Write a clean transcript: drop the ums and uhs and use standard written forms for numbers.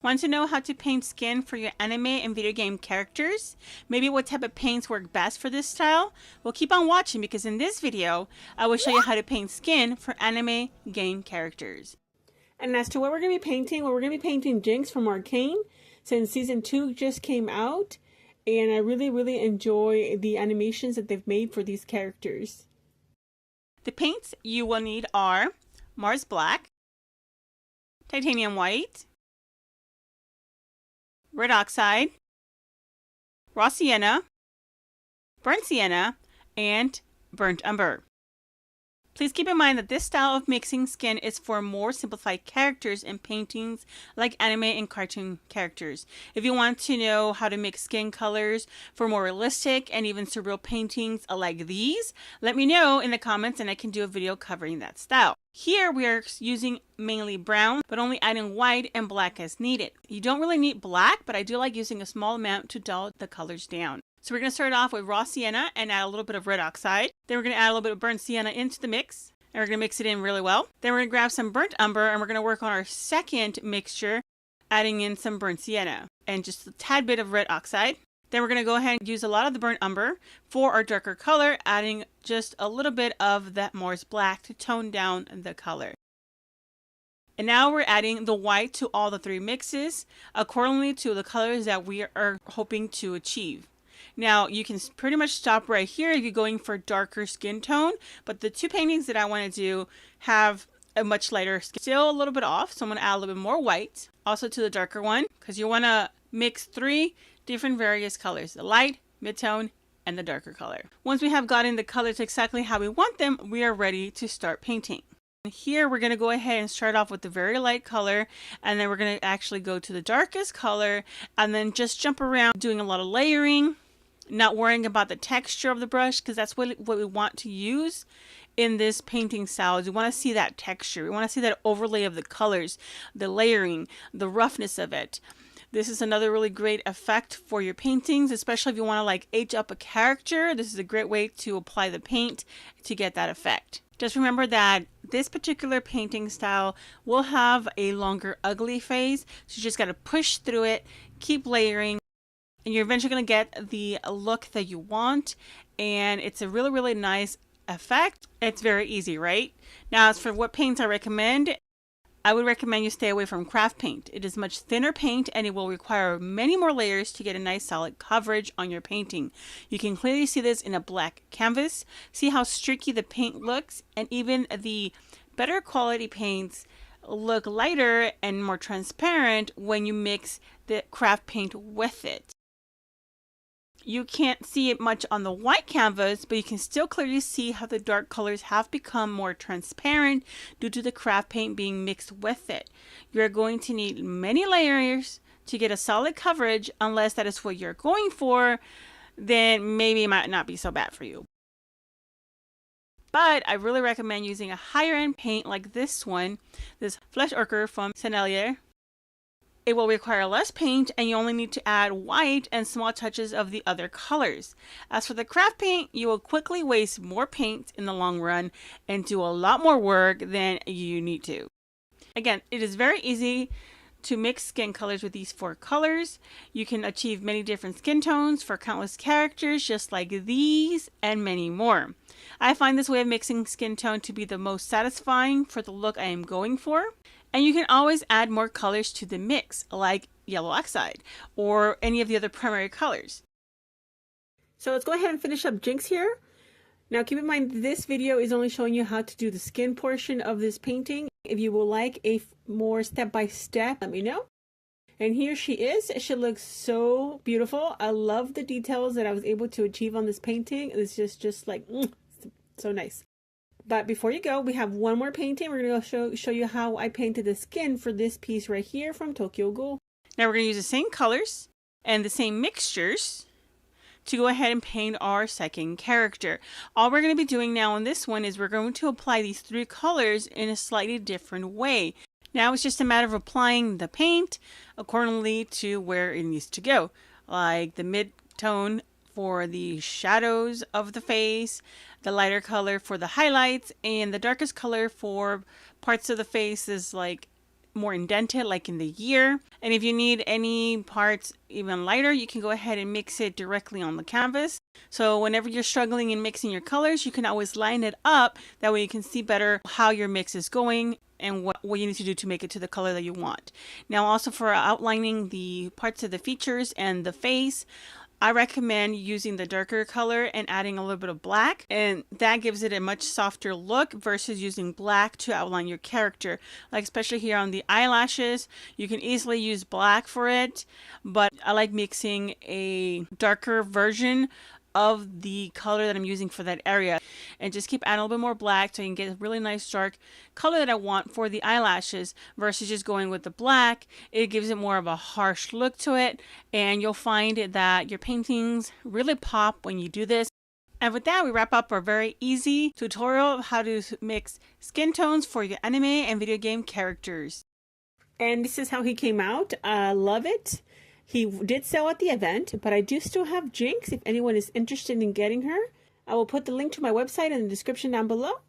Want to know how to paint skin for your anime and video game characters? Maybe what type of paints work best for this style? Well, keep on watching because in this video, I will show you how to paint skin for anime game characters. And as to what we're going to be painting, we're going to be painting Jinx from Arcane since season 2 just came out. And I really enjoy the animations that they've made for these characters. The paints you will need are Mars Black, Titanium White, Red Oxide, Raw Sienna, Burnt Sienna, and Burnt Umber. Please keep in mind that this style of mixing skin is for more simplified characters in paintings like anime and cartoon characters. If you want to know how to mix skin colors for more realistic and even surreal paintings like these, let me know in the comments and I can do a video covering that style. Here we are using mainly brown, but only adding white and black as needed. You don't really need black, but I do like using a small amount to dull the colors down. So we're going to start off with raw sienna and add a little bit of red oxide. Then we're going to add a little bit of burnt sienna into the mix. And we're going to mix it in really well. Then we're going to grab some burnt umber and we're going to work on our second mixture, adding in some burnt sienna and just a tad bit of red oxide. Then we're going to go ahead and use a lot of the burnt umber for our darker color, adding just a little bit of that Mars Black to tone down the color. And now we're adding the white to all the three mixes accordingly to the colors that we are hoping to achieve. Now you can pretty much stop right here if you're going for darker skin tone, but the two paintings that I want to do have a much lighter skin, still a little bit off, so I'm going to add a little bit more white also to the darker one because you want to mix three different various colors: the light, mid-tone, and the darker color. Once we have gotten the colors exactly how we want them, we are ready to start painting. Here we're going to go ahead and start off with the very light color, and then we're going to actually go to the darkest color and then just jump around doing a lot of layering, not worrying about the texture of the brush because that's what we want to use in this painting style. We want to see that texture. We want to see that overlay of the colors, the layering, the roughness of it. This is another really great effect for your paintings, especially if you want to like age up a character. This is a great way to apply the paint to get that effect. Just remember that this particular painting style will have a longer ugly phase, so you just got to push through it, keep layering, and you're eventually going to get the look that you want. And it's a really nice effect. It's very easy, right? Now, as for what paints I recommend, I would recommend you stay away from craft paint. It is much thinner paint and it will require many more layers to get a nice solid coverage on your painting. You can clearly see this in a black canvas. See how streaky the paint looks, and even the better quality paints look lighter and more transparent when you mix the craft paint with it. You can't see it much on the white canvas, but you can still clearly see how the dark colors have become more transparent due to the craft paint being mixed with it. You're going to need many layers to get a solid coverage. Unless that is what you're going for, then maybe it might not be so bad for you. But I really recommend using a higher end paint like this one, this Flesh Ochre from Sennelier. It will require less paint and you only need to add white and small touches of the other colors. As for the craft paint, you will quickly waste more paint in the long run and do a lot more work than you need to. Again, it is very easy to mix skin colors with these four colors. You can achieve many different skin tones for countless characters just like these and many more. I find this way of mixing skin tone to be the most satisfying for the look I am going for. And you can always add more colors to the mix, like yellow oxide or any of the other primary colors. So let's go ahead and finish up Jinx here. Now keep in mind this video is only showing you how to do the skin portion of this painting. If you would like a more step-by-step, let me know. And here she is. She looks so beautiful. I love the details that I was able to achieve on this painting. It's just like so nice. But before you go, we have one more painting. We're going to show you how I painted the skin for this piece right here from Tokyo Ghoul. Now we're going to use the same colors and the same mixtures to go ahead and paint our second character. All we're going to be doing now on this one is we're going to apply these three colors in a slightly different way. Now it's just a matter of applying the paint accordingly to where it needs to go. Like the mid-tone for the shadows of the face, the lighter color for the highlights, and the darkest color for parts of the face is like more indented like in the ear. And if you need any parts even lighter, you can go ahead and mix it directly on the canvas. So whenever you're struggling in mixing your colors, you can always line it up. That way you can see better how your mix is going and what you need to do to make it to the color that you want. Now also for outlining the parts of the features and the face, I recommend using the darker color and adding a little bit of black, and that gives it a much softer look versus using black to outline your character. Like especially here on the eyelashes, you can easily use black for it, but I like mixing a darker version of the color that I'm using for that area, and just keep adding a little bit more black so you can get a really nice dark color that I want for the eyelashes versus just going with the black. It gives it more of a harsh look to it, and you'll find that your paintings really pop when you do this. And with that, we wrap up our very easy tutorial of how to mix skin tones for your anime and video game characters. And this is how he came out. I love it. He did sell at the event, but I do still have Jinx if anyone is interested in getting her. I will put the link to my website in the description down below.